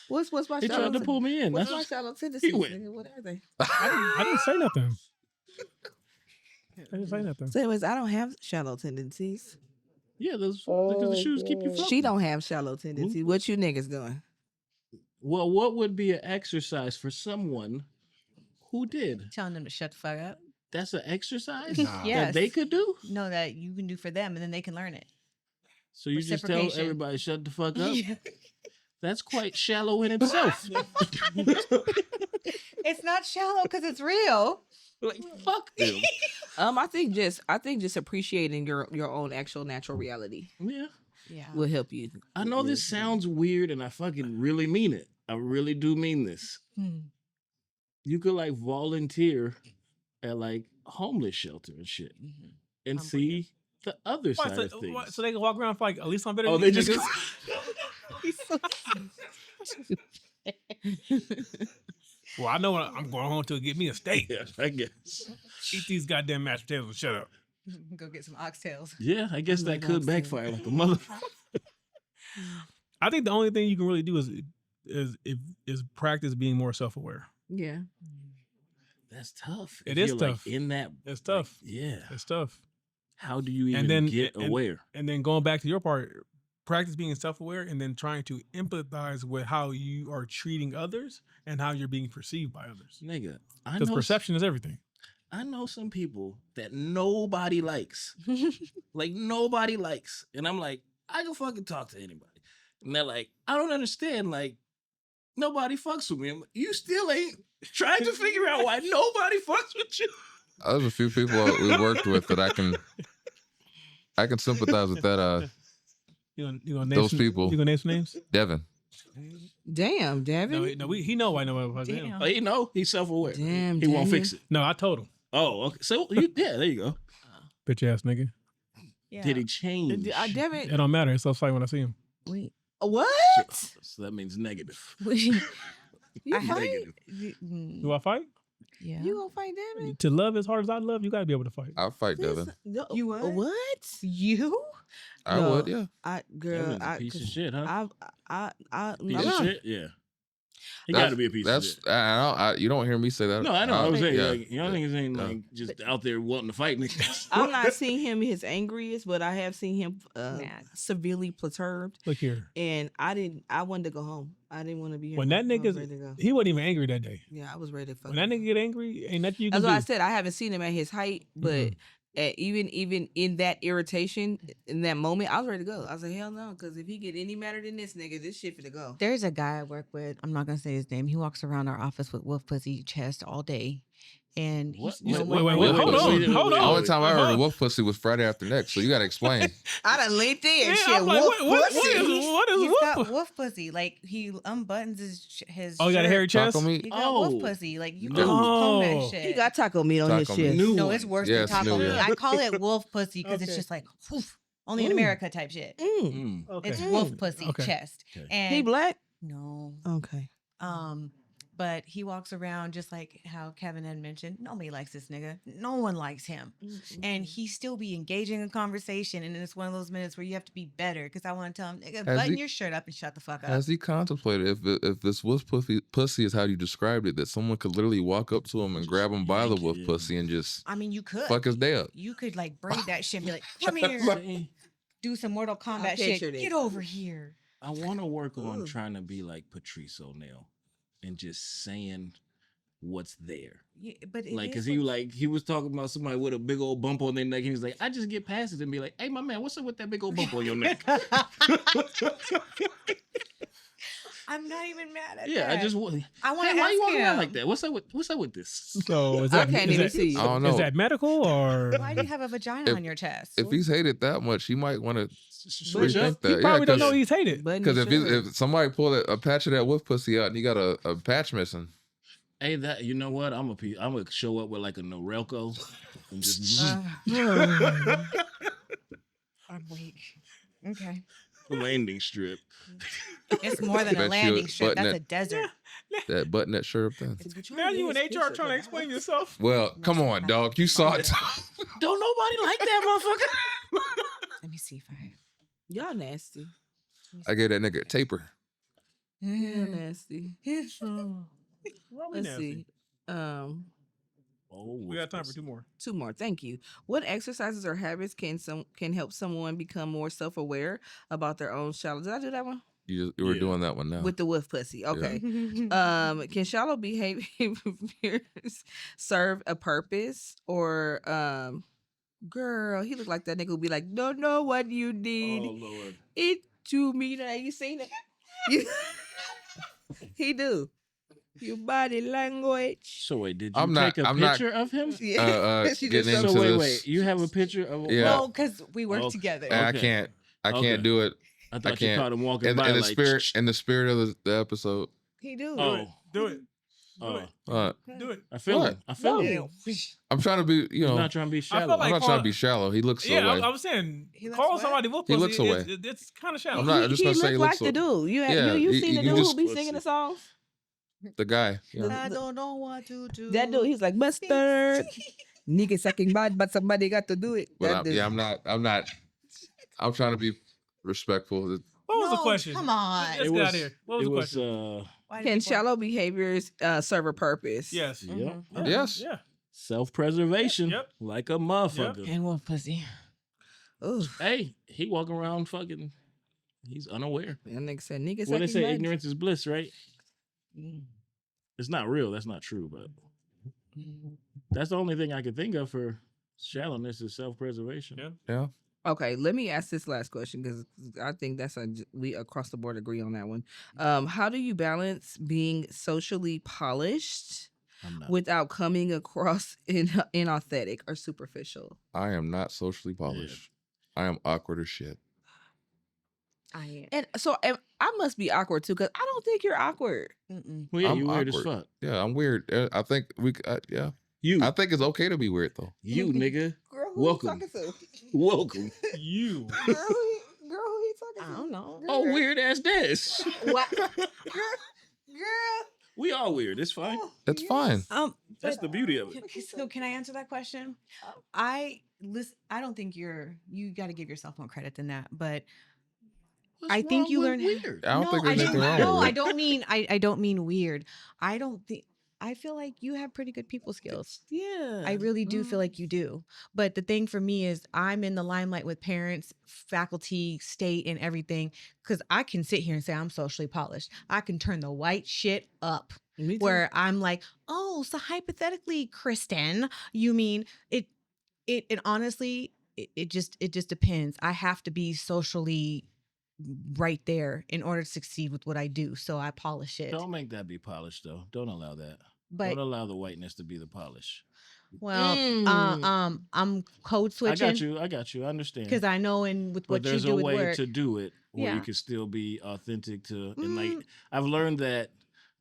What's my He shallow tried to pull me in. What's That's my shallow tendencies? went. Nigga? What are they? I didn't say nothing. I didn't say nothing. So anyways, I don't have shallow tendencies. yeah, those because the shoes keep you floating. She don't have shallow tendencies. What you niggas doing? Well, what would be an exercise for someone who did? Telling them to shut the fuck up. That's an exercise Nah. Yes. that they could do. No, that you can do for them, and then they can learn it. So you just tell Reciprocation. everybody shut the fuck up. That's quite shallow in itself. It's not shallow because it's real. Like fuck them. I think just appreciating your own actual natural reality Yeah. Yeah. will help you. I know this sounds weird and I fucking really mean it. I really do mean this. You could like volunteer at like homeless shelter and shit and I'm see the other side of things. So they can walk around for like, at least I'm better Oh, than they these just niggas. Well, I know what I'm going home to get me a steak. yeah, I guess. Eat these goddamn mashed potatoes and shut up. Go get some oxtails. Yeah, I guess that could backfire like a mother. I think the only thing you can really do is practice being more self-aware. Yeah. That's tough. It If is you're, like, tough. in that, It's tough. yeah. It's tough. How do you even And then get aware? And then going back to your part, practice being self-aware and then trying to empathize with how you are treating others and how you're being perceived by others. Nigga, Because perception is everything. I know some people that nobody likes. Like, nobody likes. And I'm like, I can fucking talk to anybody. And they're like, I don't understand. Like, nobody fucks with me. I'm like, you still ain't trying to figure out why nobody fucks with you. There's a few people we worked with that I can sympathize with that. You gonna name Those some, people. You gonna name some names? Devin. Damn, Devin. No, he know why nobody fucks with him. Damn. Oh, you know, he's self-aware. Damn, He won't Devin. fix it. No, I told him. Oh, okay. So, yeah, there you go. Bitch ass nigga. Yeah. Did he change? Devin. It don't matter. It's so fight when I see him. We, What? So that means negative. we, You I fight? mm, Do I fight? yeah. You gonna fight Devin? To love as hard as I love, you gotta be able to fight. I'll fight Devin. You would? What? You? I No. would, yeah. Devin's a piece of shit, huh? Piece of shit? Yeah. He got to be a piece of shit. You don't hear me say that. No, I know. I was saying, yeah. like, y'all niggas ain't like just out there wanting to fight niggas. I'm not seeing him his angriest, but I have seen him Mad. severely perturbed. Look here. And I wanted to go home. I didn't want to be here. When that I was nigga's, ready to go. he wasn't even angry that day. Yeah, I was ready to fuck. When that nigga get angry, ain't nothing you can That's do. why I said I haven't seen him at his height, but even in that irritation, in that moment, I was ready to go. I was like, hell no, because if he get any madder than this nigga, this shit finna go. There's a guy I work with. I'm not gonna say his name. He walks around our office with wolf pussy chest all day, and What? he's Wait, Wait, hold wait, on, wait, hold The on. only time I heard of wolf pussy was Friday After Next, so you gotta explain. I done linked in Yeah, shit. I'm like, wolf what pussy. is he's wolf? got wolf pussy. Like he unbuttons his. Oh, you got a shirt. hairy chest? Taco meat? He got Oh. wolf pussy. Like you No. can comb that Oh. shit. He got taco meat on his Taco shit. meat. no, it's worse Yeah, than it's taco new, meat. yeah. I call it wolf pussy because it's Okay. just like whoof, only in Mm. America type shit. Mm. Okay. It's wolf pussy Okay. chest. Okay. And He black? no, Okay. but he walks around just like how Kevin had mentioned. Nobody likes this nigga. No one likes him. And he still be engaging in conversation. And it's one of those minutes where you have to be better. Because I want to tell him, nigga, button your shirt up and shut the fuck up. Has he contemplated if this wolf pussy is how you described it, that someone could literally walk up to him and grab him by the wolf pussy and just I mean, you could. fuck his day up? You could like braid that shit and be like, come here. Do some Mortal Kombat shit. pictured it. Get over here. I want to work on Ooh. trying to be like Patrice O'Neal and just saying what's there. Yeah, but it Like, is cause what- he was talking about somebody with a big old bump on their neck. And he was like, I just get past it and be like, hey, my man, what's up with that big old bump on your neck? I'm not even mad at Yeah, that. I just want. I want Hey, to why ask you walking around him. like that? What's up with this? So is I that, can't is even that, see you. I don't know. is that medical or? Why do you have a vagina on your chest? If he's hated that much, he might want to Switch up. rethink that. He probably don't know because he's hated. if somebody pulled a patch of that wolf pussy out and you got a patch missing, Hey, that you know what? I'm gonna show up with like a Norelco and just I'm weak. Okay. landing strip. It's more than a Bet you landing a strip. button That's a that- desert. that button that shirt up there. Now you in HR trying to explain yourself. Well, come on, dog. You saw it. Don't nobody like that motherfucker. Let me see if I. Y'all nasty. I gave that nigga a taper. Y'all nasty. Let's see. We got time for two more. Two more. Thank you. What exercises or habits can help someone become more self-aware about their own shallow? Did I do that one? You were Yeah. doing that one now. With the wolf pussy. Okay. Can shallow behaviors serve a purpose or girl, he looked like that nigga who be like, don't know what you need. Oh Lord. It to me. Now you seen it? He do. Your body language. So wait, did you I'm not- take a I'm not- picture of him? Yeah. She getting just into So this. wait, you have a picture of? Yeah. Well, because we work Okay. together. I Okay. can't. I Okay. can't do it I thought you can't. caught him walking in by the like. spirit of the episode. He do. Oh, Do it. oh, Do it. I feel What? it. I feel it. No. I'm trying to be, He's not trying to be I shallow. feel I'm like not trying to Paul- be shallow. He looks Yeah, away. I'm saying He looks calling what? somebody wolf He pussy, looks away. it's kind of shallow. I'm not- I'm just he gonna say look he like looks the dude. You Yeah, you he- seen the you dude just- who be singing the songs? The guy. Yeah. I don't know what to do. That dude, he's like mustard. Nigga sucking bad, but somebody got to do it. But That dude. I'm trying to be respectful. What was the No, question? Come on. Let's get out of here. What was the question? Why do Can people- shallow behaviors serve a purpose? Yes. Yep. Mhm. Yes. Yeah. Self-preservation. Yep. Like a motherfucker. And wolf pussy. Ooh. Hey, he walking around fucking He's unaware. That nigga said niggas. Well, they sucking say butts. ignorance is bliss, right? Mm. It's not real. That's not true, but that's the only thing I can think of for shallowness is self-preservation. Yeah. Yeah. Okay, let me ask this last question because I think that's we across the board agree on that one. How do you balance being socially polished I'm not. without coming across inauthentic or superficial? I am not socially polished. I am awkward as shit. I am. And so I must be awkward too because I don't think you're awkward. Well, yeah, I'm you weird as awkward. fuck. Yeah, I'm weird. I think yeah. You, I think it's okay to be weird though. you nigga. Girl, Welcome. you talking to? Welcome. You. Girl, who you talking to? I don't know. Oh, weird ass this. What? Girl. We all weird. It's fine. That's fine. That's the beauty of it. Okay, so can I answer that question? Oh. I don't think you got to give yourself more credit than that, but What's I think wrong you with learn weird. I don't think there's anything wrong No, with I it. don't mean I don't mean weird. I feel like you have pretty good people skills. Yeah. I really do feel like you do. But the thing for me is I'm in the limelight with parents, faculty, state, and everything because I can sit here and say I'm socially polished. I can turn the white shit up Me too. where I'm like, oh, so hypothetically, Kristen, you mean it and honestly, it just depends. I have to be socially right there in order to succeed with what I do. So I polish it. Don't make that be polished, though. Don't allow that. But Don't allow the whiteness to be the polish. well, I'm code I switching. got you. I understand. Because I know with But what you there's do a with way work. to do it where you Yeah. can still be authentic to, and like Mm. I've learned that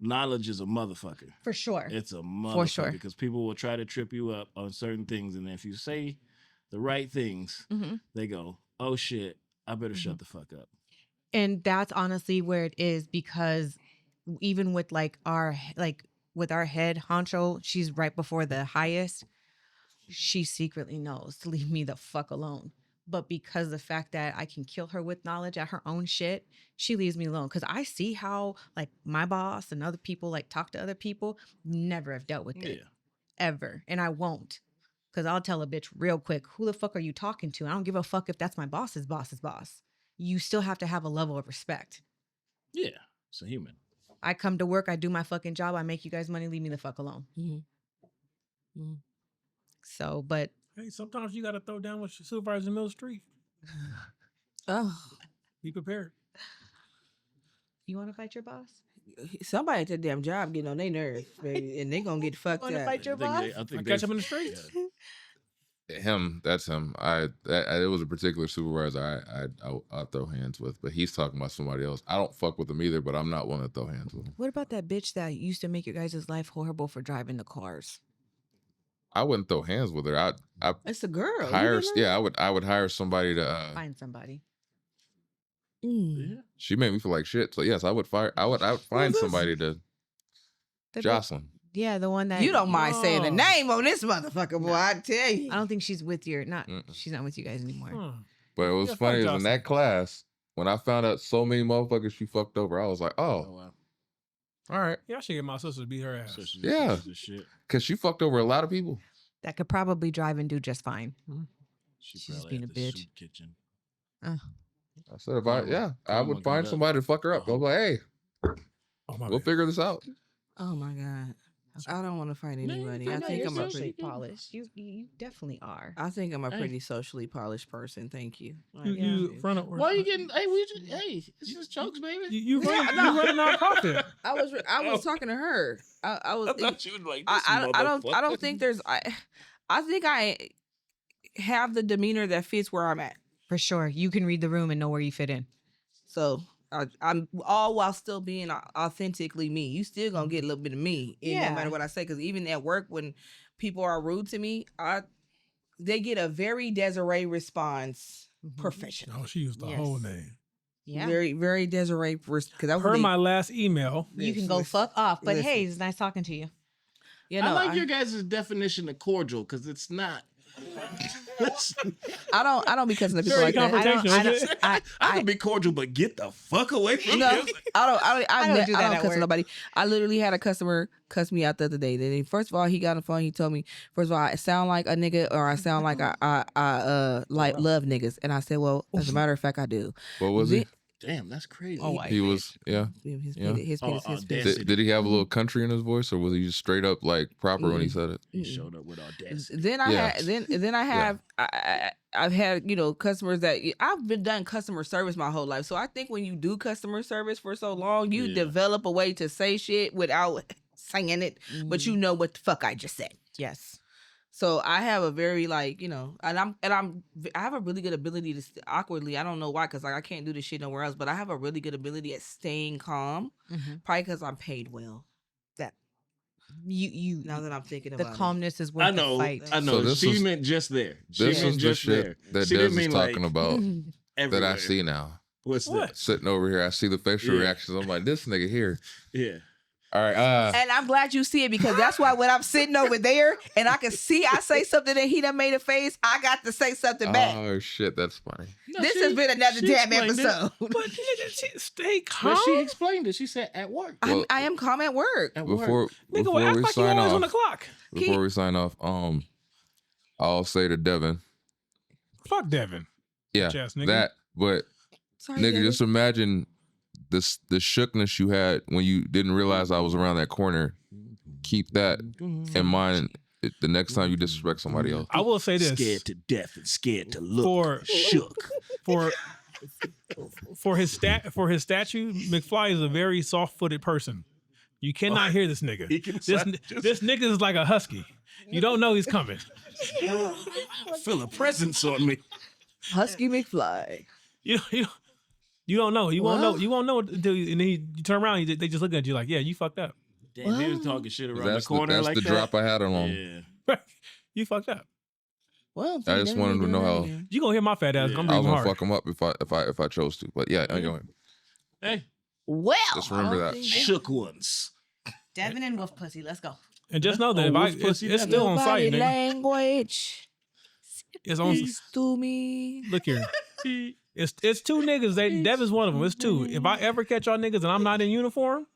knowledge is a motherfucker. For sure. It's a motherfucker sure. because people will try to trip you up on certain things, and if you say the right things, hmm they go, "Oh shit, I better shut the fuck up." And that's honestly where it is because even with with our head honcho, she's right before the highest. She secretly knows to leave me the fuck alone. But because of the fact that I can kill her with knowledge at her own shit, she leaves me alone. Because I see how like my boss and other people like talk to other people, never have dealt with it. Yeah. Ever. And I won't. Because I'll tell a bitch real quick, who the fuck are you talking to? I don't give a fuck if that's my boss's boss's boss. You still have to have a level of respect. Yeah, it's a human. I come to work, I do my fucking job, I make you guys money, leave me the fuck alone. Mhm. Mhm. So, but Hey, sometimes you got to throw down with your supervisor in the middle of the street. Oh, Be prepared. you want to fight your boss? somebody at that damn job getting on their nerves, baby, and they gonna get fucked Wanna up. fight your boss? I think Catch they- him in the streets. yeah. Him, that's him. It was a particular supervisor I'd throw hands with, but he's talking about somebody else. I don't fuck with him either, but I'm not one to throw hands with him. What about that bitch that used to make your guys' life horrible for driving the cars? I wouldn't throw hands with her. I It's a girl. You hire. remember? Yeah, I would hire somebody to. Find somebody. Mm. Yeah. She made me feel like shit. So yes, I would find this? somebody to. The bitch- Jocelyn. Yeah, the one that You don't mind saying the No. name on this motherfucker, boy. I tell you. I don't think she's with your Mm-mm. she's not with you guys anymore. Huh. But it was Yeah, fuck funny is in Jocelyn. that class when I found out so many motherfuckers she fucked over, I was like, Oh oh, wow. all right, Yeah, I should get my sister to beat her ass. So she's Yeah. she's a shit. because she fucked over a lot of people. That could probably drive and do just fine. She She's just probably being at a the bitch. soup kitchen. I said, if I Karma would got find up. somebody to fuck her up. I was like, hey, Oh my we'll bad. figure this out. Oh my god. I don't want to fight anybody. I know think you're I'm a socially pretty. polished. You definitely are. I think I'm a Hey. pretty socially polished person. Thank you. You front of Why are you getting? Hey, it's just jokes, baby. you run Yeah, no. you run a nonprofit. I was talking to her. I was. you would like. I don't think there's. I think I have the demeanor that fits where I'm at. For sure. You can read the room and know where you fit in. So I'm all while still being authentically me. You still gonna get a little bit of me, Yeah. no matter what I say. Because even at work, when people are rude to me, they get a very Desiree response. Professional, Oh, she used the Yes. whole name. Yeah. very very Desiree. Because I Per my last email. You can go fuck off. But hey, listen. it's nice talking to you. You I know, like your guys' definition of cordial because it's not. I don't be cussing at people Very like that. confrontational, isn't it? I can be cordial, but get the fuck away from No, me. I don't do that I don't at cuss work. nobody. I literally had a customer cuss me out the other day. Then first of all, he got on the phone. He told me, first of all, I sound like a nigga, or I sound like I like love niggas. And I said, well, as a matter of fact, I do. What was it? Damn, that's crazy. Oh, white He man. was, yeah. His Yeah. penis, his penis, his penis. audacity. Did he have a little country in his voice, or was he just straight up like proper when he Mm. said it? He showed up with audacity. Then I Yeah. had then I have I've had customers that I've been done customer service my whole life. So I think when you do customer service for so long, you Yeah. develop a way to say shit without saying it, but you know what the fuck I just said. Yes. So I have a very and I have a really good ability to awkwardly. I don't know why, because I can't do this shit nowhere else. But I have a really good ability at staying calm, probably because I'm paid well. That you Now that I'm thinking the about calmness is worth the fight. I know. So this She was- meant just there. She This meant is the just shit there. that She Des didn't is mean talking like about that everywhere. I see now. What's What? that? Sitting over here, I see the facial Yeah. reactions. I'm like, this nigga here. Yeah. All right. And I'm glad you see it, because that's why when I'm sitting over there and I can see I say something and he done made a face, I got to say something back. Oh shit, that's funny. No, This she- has been another she damn explained it. episode. But nigga, stay calm. But she explained it. She said at work. Well, I am calm at work. At work. Before Nigga, well, act we like you sign always on the off, clock. before we sign off, I'll say to Devin, Fuck Devin. yeah, Bitch ass nigga. that. But Sorry, nigga, David. just imagine the shookness you had when you didn't realize I was around that corner. Keep that in mind the next time you disrespect somebody else. I will say this. Scared to death and scared to look. For- shook. For his statue, McFly is a very soft-footed person. You cannot hear this nigga. He can This nigga is like a husky. You don't know he's coming. feel a presence on me. Husky McFly. You don't know. You won't know. Well. You won't know until and then you turn around. They just look at you like, yeah, you fucked up. Damn, he was talking shit around the That's corner that's like the that. drop I had on him. Yeah. You fucked up. Well, I just wanted to know how- You gonna hear my fat ass? Yeah. I'm I was breathing gonna hard. fuck him up if I chose to. But yeah, anyway, Hey, Well, just remember that. shook ones. Devin and Wolf Pussy. Let's go. And just know that Oh, if wolf pussy it's Devin. still on body site, nigga. language. It's on. To me. Look here. It's two niggas. Devin's one of them. It's two. If I ever catch y'all niggas and I'm not in uniform,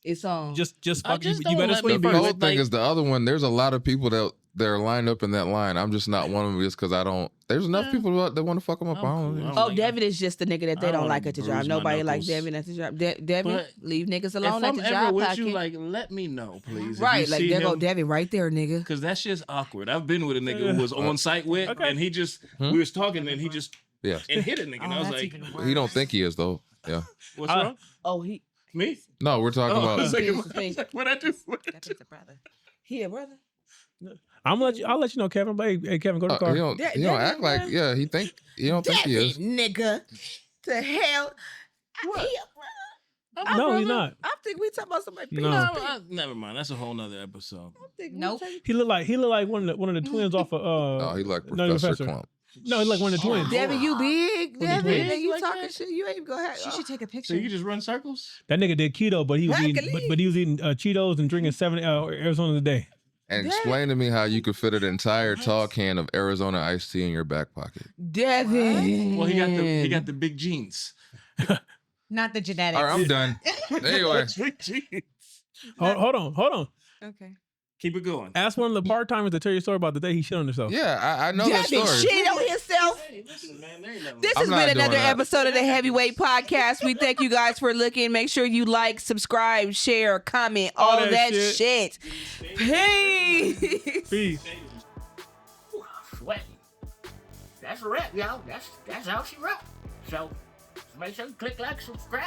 It's on. just I fuck you. just You don't better let me sleep be The first. whole with, thing like- is the other one. There's a lot of people that they're lined up in that line. I'm just not one of them just because I don't. There's enough people that want to fuck them up. I'm I don't. cool. I don't Oh, like- Devin is just the nigga that they I don't don't like wanna at the bruise job. my Nobody likes knuckles. Devin at the job. Devin, But leave niggas If alone at I'm the ever job. with Pocket. you, like, let me know, please. Right, like there go Devin right there, nigga. Because that shit's awkward. I've been with a nigga who was on site with, Okay. and he just, Hmm? we was talking, and he just, Yeah, and hit a nigga. And I was that's like, even worse. he don't think he is though. Yeah. what's Uh, wrong? Oh, he Me? No, we're talking Oh, I about. was like, Think- what I do? Devin's a brother. he a brother. I'll let you know, Kevin. But hey, Kevin, go to the car. He don't Devin, act like man. yeah. He don't think he is. Devin, nigga. To hell. What? He a brother. No, he's not. I think we talking about somebody. No. Never mind. That's a whole nother episode. Nope. He look like one of the twins off of No, he like No, Professor Clump. No, he like one of the twins. Devin, you big. Devin, big and you like talking that? shit. You ain't gonna have. She should take a So picture. you just run circles? That nigga did keto, but he was eating Hercules. but he was eating Cheetos and drinking 7 Arizona a day. And explain to me how you could fit an entire tall can of Arizona iced tea in your back pocket. Devin. Well, he got the big jeans. Not the genetics. All right, I'm done. Anyway, Big jeans. Hold on. Okay. Keep it going. Ask one of the part timers to tell you a story about the day he shit on himself. yeah, I know that Devin story. shit on himself. Hey, listen, man, there ain't nothing This I'm has not been doing another that. episode of the Heavyweight Podcast. We thank you guys for looking. Make sure you like, subscribe, share, comment, all All of that that shit. Peace. Peace. Sweating. That's a wrap, y'all. That's how she wrote. So make sure you click like, subscribe.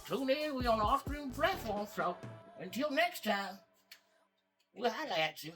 Tune in. We on all streaming platforms. So until next time, we'll holla at you.